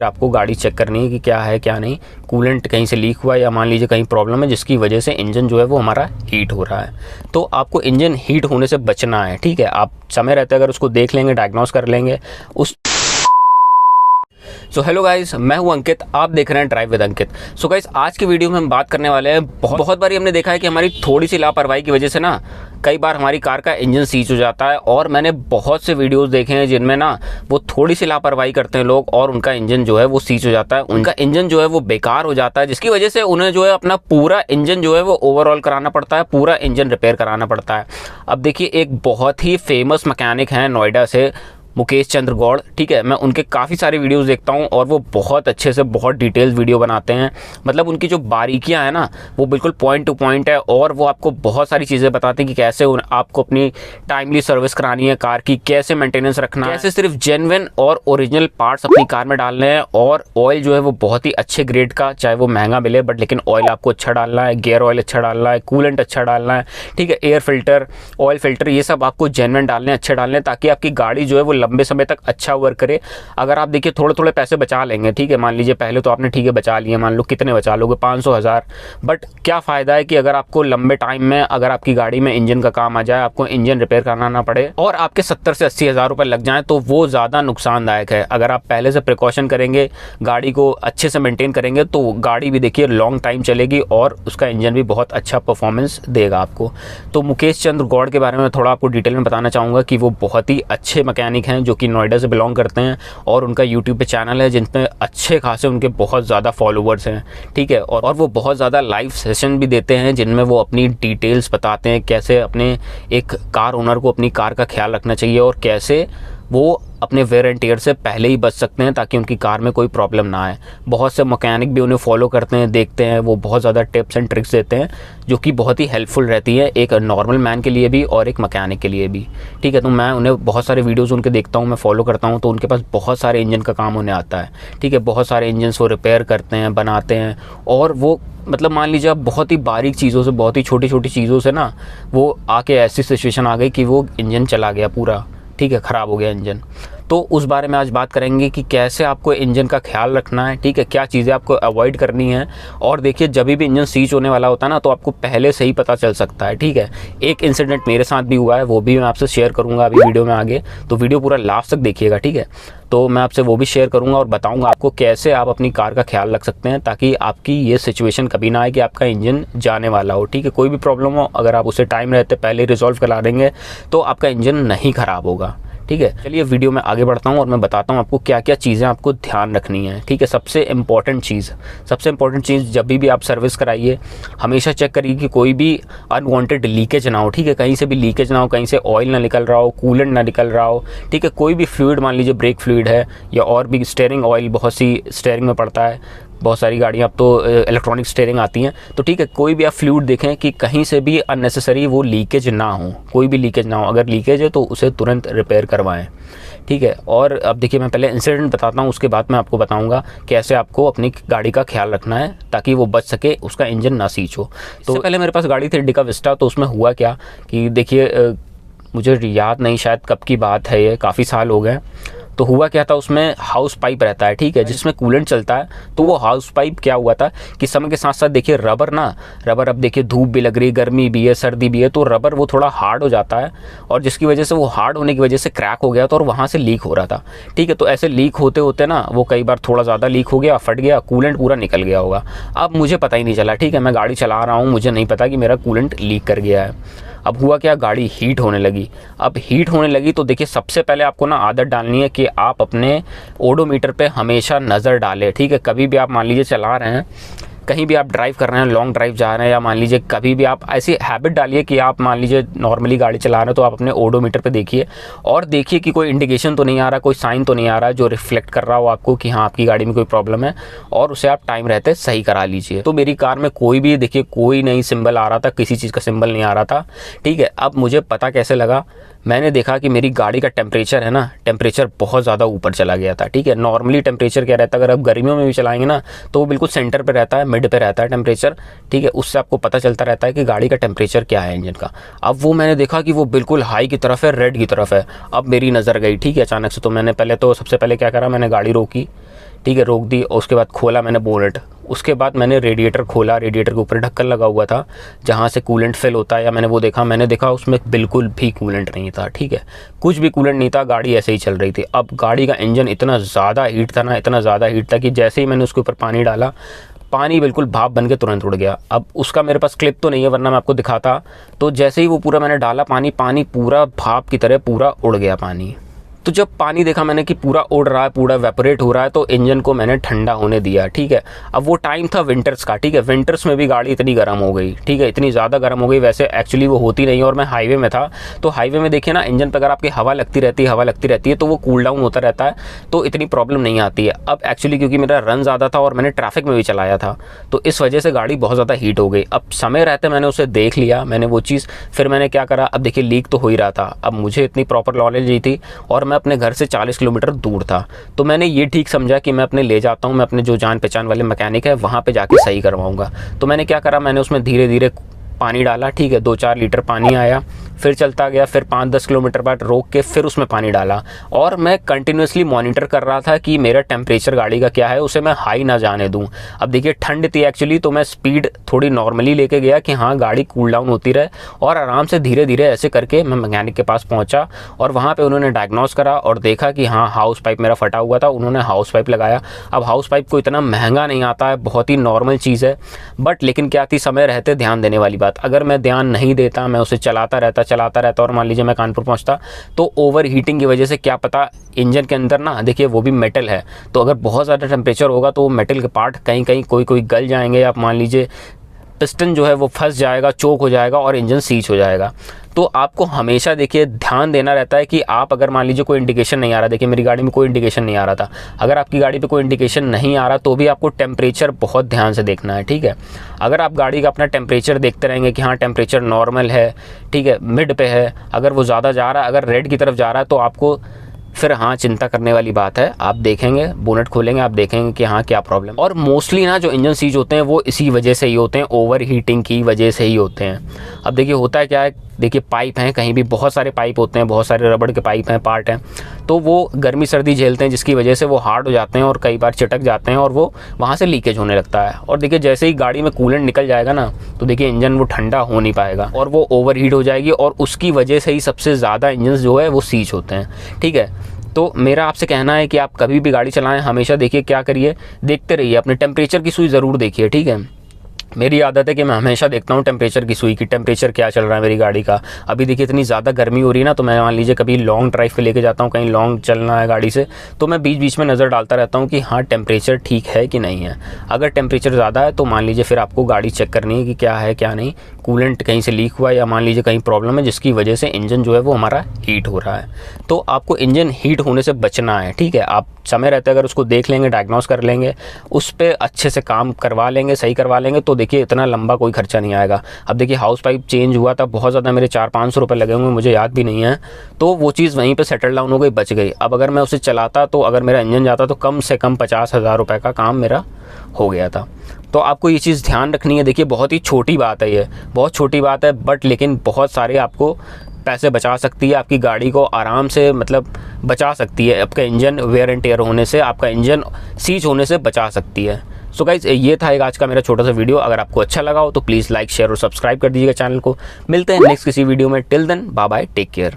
आपको गाड़ी चेक करनी है कि क्या है क्या नहीं, कूलेंट कहीं से लीक हुआ या मान लीजिए कहीं प्रॉब्लम है जिसकी वजह से इंजन जो है वो हमारा हीट हो रहा है। तो आपको इंजन हीट होने से बचना है, ठीक है। आप समय रहते अगर उसको देख लेंगे, डायग्नोस कर लेंगे उस सो हेलो गाइस, मैं हूं अंकित, आप देख रहे हैं drive with Ankit. So guys, आज की वीडियो में हम बात करने वाले हैं, बहुत बार हमने देखा है कि हमारी थोड़ी सी लापरवाही की वजह से ना कई बार हमारी कार का इंजन सीज हो जाता है। और मैंने बहुत से वीडियोस देखे हैं जिनमें ना वो थोड़ी सी लापरवाही करते हैं लोग और उनका इंजन जो है वो सीज हो जाता है, उनका इंजन जो है वो बेकार हो जाता है, जिसकी वजह से उन्हें जो है अपना पूरा इंजन जो है वो ओवरऑल कराना पड़ता है, पूरा इंजन रिपेयर कराना पड़ता है। अब देखिए, एक बहुत ही फेमस मैकेनिक हैं नोएडा से, मुकेश चंद्र गौड़, ठीक है। मैं उनके काफ़ी सारे वीडियोस देखता हूं और वो बहुत अच्छे से बहुत डिटेल्स वीडियो बनाते हैं। मतलब उनकी जो बारीकियां हैं ना वो बिल्कुल पॉइंट टू पॉइंट है और वो आपको बहुत सारी चीज़ें बताते हैं कि कैसे आपको अपनी टाइमली सर्विस करानी है कार की, कैसे मेंटेनेंस रखना है, कैसे सिर्फ जेन्युइन और ओरिजिनल पार्ट्स अपनी कार में डालने हैं। और ऑयल जो है वो बहुत ही अच्छे ग्रेड का, चाहे वो महंगा मिले बट लेकिन ऑयल आपको अच्छा डालना है, गियर ऑयल अच्छा डालना है, कूलेंट अच्छा डालना है, ठीक है। एयर फिल्टर, ऑयल फिल्टर, ये सब आपको जेन्युइन डालने, अच्छे डालने, ताकि आपकी गाड़ी जो है वो लंबे समय तक अच्छा वर्क करे। अगर आप देखिए थोड़े थोड़े पैसे बचा लेंगे, ठीक है, मान लीजिए पहले तो आपने ठीक है बचा लिए, मान लो कितने बचा लोगे, 500 1000, बट क्या फ़ायदा है कि अगर आपको लंबे टाइम में अगर आपकी गाड़ी में इंजन का काम आ जाए, आपको इंजन रिपेयर कराना ना पड़े और आपके 70 से 80 हज़ार रुपये लग जाएँ, तो वो ज़्यादा नुकसानदायक है। अगर आप पहले से प्रिकॉशन करेंगे, गाड़ी को अच्छे से मेंटेन करेंगे, तो गाड़ी भी देखिए लॉन्ग टाइम चलेगी और उसका इंजन भी बहुत अच्छा परफॉर्मेंस देगा आपको। तो मुकेश चंद्र गौड़ के बारे में थोड़ा आपको डिटेल में बताना चाहूँगा कि वो बहुत ही अच्छे मैकेनिक हैं जो कि नोएडा से बिलोंग करते हैं और उनका यूट्यूब पे चैनल है जिन पे अच्छे खासे उनके बहुत ज़्यादा फॉलोवर्स हैं, ठीक है। और वो बहुत ज़्यादा लाइव सेशन भी देते हैं जिनमें वो अपनी डिटेल्स बताते हैं, कैसे अपने एक कार ओनर को अपनी कार का ख्याल रखना चाहिए और कैसे वो अपने वेयर एंड टेयर से पहले ही बच सकते हैं ताकि उनकी कार में कोई प्रॉब्लम ना आए। बहुत से मैकेनिक भी उन्हें फॉलो करते हैं, देखते हैं, वो बहुत ज़्यादा टिप्स एंड ट्रिक्स देते हैं जो कि बहुत ही हेल्पफुल रहती है एक नॉर्मल मैन के लिए भी और एक मैकेनिक के लिए भी, ठीक है। तो मैं उन्हें बहुत सारे वीडियोज़ उनके देखता हूँ, मैं फॉलो करता हूँ, तो उनके पास बहुत सारे इंजन का काम उन्हें आता है, ठीक है। बहुत सारे इंजन वो रिपेयर करते हैं, बनाते हैं और वो मतलब मान लीजिए आप बहुत ही बारीक चीज़ों से, बहुत ही छोटी छोटी चीज़ों से ना वो आके ऐसी सिचुएशन आ गई कि वो इंजन चला गया पूरा, ठीक है, ख़राब हो गया इंजन। तो उस बारे में आज बात करेंगे कि कैसे आपको इंजन का ख्याल रखना है, ठीक है, क्या चीज़ें आपको अवॉइड करनी है। और देखिए, जब भी इंजन सीज होने वाला होता है ना तो आपको पहले से ही पता चल सकता है, ठीक है। एक इंसिडेंट मेरे साथ भी हुआ है, वो भी मैं आपसे शेयर करूंगा अभी वीडियो में आगे, तो वीडियो पूरा लास्ट तक देखिएगा, ठीक है। तो मैं आपसे वो भी शेयर करूंगा और बताऊंगा आपको कैसे आप अपनी कार का ख्याल रख सकते हैं ताकि आपकी ये सिचुएशन कभी ना आए कि आपका इंजन जाने वाला हो, ठीक है। कोई भी प्रॉब्लम हो, अगर आप उसे टाइम रहते पहले रिजॉल्व करा देंगे तो आपका इंजन नहीं ख़राब होगा, ठीक है। चलिए वीडियो में आगे बढ़ता हूँ और मैं बताता हूँ आपको क्या क्या चीज़ें आपको ध्यान रखनी है, ठीक है। सबसे इम्पॉर्टेंट चीज़ जब भी आप सर्विस कराइए, हमेशा चेक करिए कि कोई भी अनवांटेड लीकेज ना हो, ठीक है। कहीं से भी लीकेज ना हो, कहीं से ऑयल ना निकल रहा हो, कूलेंट ना निकल रहा हो, ठीक है। कोई भी फ्लूइड, मान लीजिए ब्रेक फ्लूइड है या और भी स्टीयरिंग ऑयल, बहुत सी स्टीयरिंग में पड़ता है, बहुत सारी गाड़ियाँ अब तो इलेक्ट्रॉनिक स्टीयरिंग आती हैं, तो ठीक है, कोई भी आप फ्लूइड देखें कि कहीं से भी अननेसेसरी वो लीकेज ना हो, कोई भी लीकेज ना हो। अगर लीकेज है तो उसे तुरंत रिपेयर करवाएं, ठीक है। और अब देखिए, मैं पहले इंसिडेंट बताता हूँ, उसके बाद मैं आपको बताऊँगा कैसे आपको अपनी गाड़ी का ख्याल रखना है ताकि वो बच सके, उसका इंजन ना सीज हो। तो पहले मेरे पास गाड़ी थी इंडिका विस्टा, तो उसमें हुआ क्या कि देखिए, मुझे याद नहीं शायद कब की बात है, ये काफ़ी साल हो गए। तो हुआ क्या था, उसमें हाउस पाइप रहता है, ठीक है, जिसमें कूलेंट चलता है। तो वो हाउस पाइप क्या हुआ था कि समय के साथ साथ देखिए रबर अब देखिए धूप भी लग रही, गर्मी भी है, सर्दी भी है, तो रबर वो थोड़ा हार्ड हो जाता है और जिसकी वजह से वो हार्ड होने की वजह से क्रैक हो गया था और वहाँ से लीक हो रहा था, ठीक है। तो ऐसे लीक होते होते ना वो कई बार थोड़ा ज़्यादा लीक हो गया, फट गया, कूलेंट पूरा निकल गया होगा। अब मुझे पता ही नहीं चला, ठीक है, मैं गाड़ी चला रहा हूँ, मुझे नहीं पता कि मेरा कूलेंट लीक कर गया है। अब हुआ क्या, गाड़ी हीट होने लगी। अब हीट होने लगी तो देखिए, सबसे पहले आपको ना आदत डालनी है कि आप अपने ओडोमीटर पे हमेशा नज़र डालें, ठीक है। कभी भी आप मान लीजिए चला रहे हैं, कहीं भी आप ड्राइव कर रहे हैं, लॉन्ग ड्राइव जा रहे हैं, या मान लीजिए कभी भी आप ऐसी हैबिट डालिए कि आप मान लीजिए नॉर्मली गाड़ी चला रहे हैं तो आप अपने ओडोमीटर पे देखिए और देखिए कि कोई इंडिकेशन तो नहीं आ रहा, कोई साइन तो नहीं आ रहा जो रिफ्लेक्ट कर रहा हो आपको कि हाँ आपकी गाड़ी में कोई प्रॉब्लम है, और उसे आप टाइम रहते सही करा लीजिए। तो मेरी कार में कोई भी देखिए कोई नहीं सिंबल आ रहा था, किसी चीज़ का सिंबल नहीं आ रहा था, ठीक है। अब मुझे पता कैसे लगा, मैंने देखा कि मेरी गाड़ी का टेम्परेचर है ना, टेम्परेचर बहुत ज़्यादा ऊपर चला गया था, ठीक है। नॉर्मली टेम्परेचर क्या रहता है, अगर आप गर्मियों में भी चलाएंगे ना तो वो बिल्कुल सेंटर पे रहता है, मिड पे रहता है टेम्परेचर, ठीक है। उससे आपको पता चलता रहता है कि गाड़ी का टेम्परेचर क्या है इंजन का। अब वो मैंने देखा कि वो बिल्कुल हाई की तरफ है, रेड की तरफ है। अब मेरी नज़र गई, ठीक है, अचानक से। तो मैंने पहले तो सबसे पहले क्या करा, मैंने गाड़ी रोकी, ठीक है, रोक दी। और उसके बाद खोला मैंने बोनेट, उसके बाद मैंने रेडिएटर खोला, रेडिएटर के ऊपर ढक्कन लगा हुआ था जहाँ से कूलेंट फिल होता है, या मैंने वो देखा, मैंने देखा उसमें बिल्कुल भी कूलेंट नहीं था। ठीक है, कुछ भी कूलेंट नहीं था, गाड़ी ऐसे ही चल रही थी। अब गाड़ी का इंजन इतना ज़्यादा हीट था ना, इतना ज़्यादा हीट था कि जैसे ही मैंने उसके ऊपर पानी डाला, पानी बिल्कुल भाप बन के तुरंत उड़ गया। अब उसका मेरे पास क्लिप तो नहीं है, वरना मैं आपको दिखाता। तो जैसे ही वो पूरा मैंने डाला पानी, पानी पूरा भाप की तरह पूरा उड़ गया पानी। तो जब पानी देखा मैंने कि पूरा उड़ रहा है, पूरा वेपोरेट हो रहा है, तो इंजन को मैंने ठंडा होने दिया। ठीक है, अब वो टाइम था विंटर्स का। ठीक है, विंटर्स में भी गाड़ी इतनी गर्म हो गई। ठीक है, इतनी ज़्यादा गर्म हो गई, वैसे एक्चुअली वो होती नहीं है। और मैं हाईवे में था, तो हाईवे में देखिए ना, इंजन पर अगर आपकी हवा लगती रहती है तो वो कूल डाउन होता रहता है, तो इतनी प्रॉब्लम नहीं आती है। अब एक्चुअली क्योंकि मेरा रन ज़्यादा था और मैंने ट्रैफिक में भी चलाया था, तो इस वजह से गाड़ी बहुत ज़्यादा हीट हो गई। अब समय रहते मैंने उसे देख लिया, मैंने वो चीज़, फिर मैंने क्या करा, अब देखिए लीक तो हो ही रहा था। अब मुझे इतनी प्रॉपर नॉलेज नहीं थी और मैं अपने घर से 40 किलोमीटर दूर था, तो मैंने ये ठीक समझा कि मैं अपने ले जाता हूँ, मैं अपने जो जान पहचान वाले मैकेनिक है वहाँ पे जाके सही करवाऊँगा। तो मैंने क्या करा, मैंने उसमें धीरे धीरे पानी डाला। ठीक है, 2-4 लीटर पानी आया, फिर चलता गया, फिर 5-10 किलोमीटर बाद रोक के फिर उसमें पानी डाला। और मैं कंटिन्यूसली मॉनिटर कर रहा था कि मेरा टेम्परेचर गाड़ी का क्या है, उसे मैं हाई ना जाने दूं। अब देखिए ठंड थी एक्चुअली, तो मैं स्पीड थोड़ी नॉर्मली लेके गया कि हाँ गाड़ी कूल डाउन होती रहे, और आराम से धीरे धीरे ऐसे करके मैं मैकेनिक के पास पहुँचा। और वहाँ पर उन्होंने डायग्नोस करा और देखा कि हाँ हाउस पाइप मेरा फटा हुआ था, उन्होंने हाउस पाइप लगाया। अब हाउस पाइप को इतना महंगा नहीं आता है, बहुत ही नॉर्मल चीज़ है, बट लेकिन क्या थी, समय रहते ध्यान देने वाली बात। अगर मैं ध्यान नहीं देता, मैं उसे चलाता रहता और मान लीजिए मैं कानपुर पहुंचता, तो ओवर हीटिंग की वजह से क्या पता इंजन के अंदर ना, देखिए वो भी मेटल है, तो अगर बहुत ज़्यादा टेम्परेचर होगा तो वो मेटल के पार्ट कहीं कहीं कोई गल जाएंगे, या मान लीजिए पिस्टन जो है वो फंस जाएगा, चोक हो जाएगा और इंजन सीज हो जाएगा। तो आपको हमेशा देखिए ध्यान देना रहता है कि आप अगर मान लीजिए कोई इंडिकेशन नहीं आ रहा, देखिए मेरी गाड़ी में कोई इंडिकेशन नहीं आ रहा था, अगर आपकी गाड़ी पे कोई इंडिकेशन नहीं आ रहा तो भी आपको टेम्परेचर बहुत ध्यान से देखना है। ठीक है, अगर आप गाड़ी का अपना टेम्परेचर देखते रहेंगे कि हाँ टेम्परेचर नॉर्मल है, ठीक है, मिड पे है, अगर वो ज़्यादा जा रहा है, अगर रेड की तरफ जा रहा है, तो आपको फिर हाँ चिंता करने वाली बात है। आप देखेंगे, बोनेट खोलेंगे, आप देखेंगे कि हाँ क्या प्रॉब्लम। और मोस्टली ना जो इंजन सीज होते हैं वो इसी वजह से ही होते हैं, ओवर हीटिंग की वजह से ही होते हैं। अब देखिए होता है क्या है, देखिए पाइप हैं, कहीं भी बहुत सारे पाइप होते हैं, बहुत सारे रबड़ के पाइप हैं, पार्ट हैं, तो वो गर्मी सर्दी झेलते हैं, जिसकी वजह से वो हार्ड हो जाते हैं और कई बार चिटक जाते हैं और वो वहाँ से लीकेज होने लगता है। और देखिए जैसे ही गाड़ी में कूलेंट निकल जाएगा ना, तो देखिए इंजन वो ठंडा हो नहीं पाएगा और वो ओवर हीट हो जाएगी, और उसकी वजह से ही सबसे ज़्यादा इंजन जो है वो सीज होते हैं। ठीक है, तो मेरा आपसे कहना है कि आप कभी भी गाड़ी चलाएं, हमेशा देखिए क्या करिए, देखते रहिए, अपने टेम्परेचर की सुई ज़रूर देखिए। ठीक है, मेरी आदत है कि मैं हमेशा देखता हूँ टेम्परेचर की सुई की, टेम्परेचर क्या चल रहा है मेरी गाड़ी का। अभी देखिए इतनी ज़्यादा गर्मी हो रही है ना, तो मैं मान लीजिए कभी लॉन्ग ड्राइव पे लेके जाता हूँ, कहीं लॉन्ग चलना है गाड़ी से, तो मैं बीच बीच में नज़र डालता रहता हूँ कि हाँ टेम्परेचर ठीक है कि नहीं है। अगर टेम्परेचर ज़्यादा है तो मान लीजिए फिर आपको गाड़ी चेक करनी है कि क्या है क्या नहीं, कूलेंट कहीं से लीक हुआ, या मान लीजिए कहीं प्रॉब्लम है जिसकी वजह से इंजन जो है वो हमारा हीट हो रहा है। तो आपको इंजन हीट होने से बचना है। ठीक है, आप समय रहते अगर उसको देख लेंगे, डायग्नोस कर लेंगे, उस पर अच्छे से काम करवा लेंगे, सही करवा लेंगे, तो देखिए इतना लंबा कोई खर्चा नहीं आएगा। अब देखिए हाउस पाइप चेंज हुआ था, बहुत ज़्यादा मेरे 400-500 रुपये लगे होंगे, मुझे याद भी नहीं है, तो वो चीज़ वहीं पे सेटल डाउन हो गई, बच गई। अब अगर मैं उसे चलाता, तो अगर मेरा इंजन जाता तो कम से कम 50,000 रुपये का काम मेरा हो गया था। तो आपको ये चीज़ ध्यान रखनी है। देखिए बहुत ही छोटी बात है, ये बहुत छोटी बात है, बट लेकिन बहुत सारे आपको पैसे बचा सकती है, आपकी गाड़ी को आराम से मतलब बचा सकती है, आपका इंजन वेयर एंड टेयर होने से, आपका इंजन सीज होने से बचा सकती है। सो गाइज ये था एक आज का मेरा छोटा सा वीडियो। अगर आपको अच्छा लगा हो तो प्लीज़ लाइक शेयर और सब्सक्राइब कर दीजिएगा चैनल को। मिलते हैं नेक्स्ट किसी वीडियो में। Till then bye bye, take care.